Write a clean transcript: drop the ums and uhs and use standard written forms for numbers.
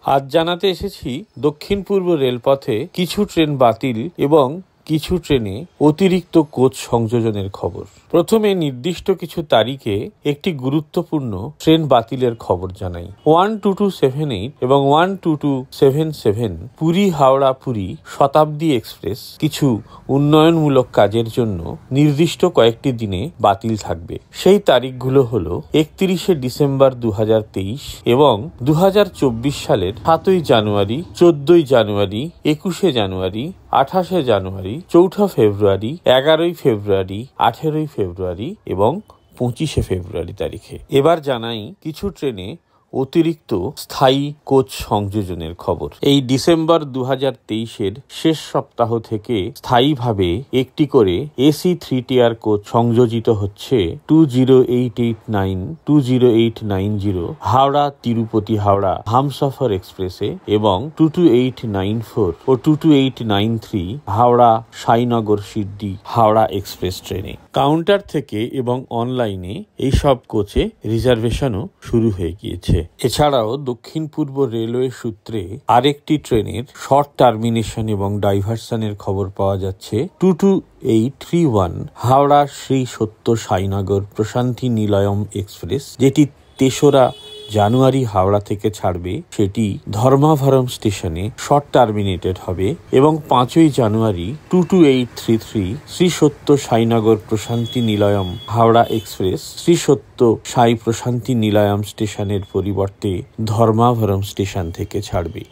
আজ জানাতে এসেছি দক্ষিণ পূর্ব রেলপথে কিছু ট্রেন বাতিল এবং কিছু ট্রেনে অতিরিক্ত কোচ সংযোজনের খবর। প্রথমে নির্দিষ্ট কিছু তারিখে একটি গুরুত্বপূর্ণ ট্রেন বাতিলের খবর জানাই। 12278 এবং 12277 পুরী হাওড়া পুরী শতাব্দী এক্সপ্রেস কিছু উন্নয়নমূলক কাজের জন্য নির্দিষ্ট কয়েকটি দিনে বাতিল থাকবে। সেই তারিখগুলো হলো 31শে ডিসেম্বর 2023 এবং 2024 সালের 7ই জানুয়ারি, 14ই জানুয়ারি, 21শে জানুয়ারি, 28শে জানুয়ারি, 4 ফেব্রুয়ারি, 11ই ফেব্রুয়ারি, 18ই ফেব্রুয়ারি এবং 25শে ফেব্রুয়ারি তারিখে। এবার জানাই কিছু ট্রেনে অতিরিক্ত স্থায়ী কোচ সংযোজনের খবর। এই ডিসেম্বর 2023-এর শেষ সপ্তাহ থেকে স্থায়ীভাবে একটি করে এসি 3 টিয়ার কোচ সংযোজিত হচ্ছে 20889, 20890 হাওড়া তিরুপতি হাওড়া হামসফর এক্সপ্রেসে এবং 22894 ও 22893 হাওড়া সাইনগর সিদ্ধি হাওড়া এক্সপ্রেস ট্রেনে। কাউন্টার থেকে এবং অনলাইনে এইসব কোচে রিজার্ভেশনও শুরু হয়ে গিয়েছে। এছাড়াও দক্ষিণ পূর্ব রেলওয়ে সূত্রে আরেকটি ট্রেনের শর্ট টার্মিনেশন এবং ডাইভারশনের খবর পাওয়া যাচ্ছে। 22831 হাওড়া শ্রী সত্য সাইনগর প্রশান্তি নিলয়ম এক্সপ্রেস, যেটি 3রা জানুয়ারি হাওড়া থেকে ছাড়বে, সেটি ধর্মাভরম স্টেশনে শর্ট টার্মিনেটেড হবে এবং 5ই জানুয়ারি 22833 শ্রী সত্য সাইনগর প্রশান্তি নিলয়ম হাওড়া এক্সপ্রেস শ্রী সত্য সাই প্রশান্তি নিলয়ম স্টেশনের পরিবর্তে ধর্মাভরম স্টেশন থেকে ছাড়বে।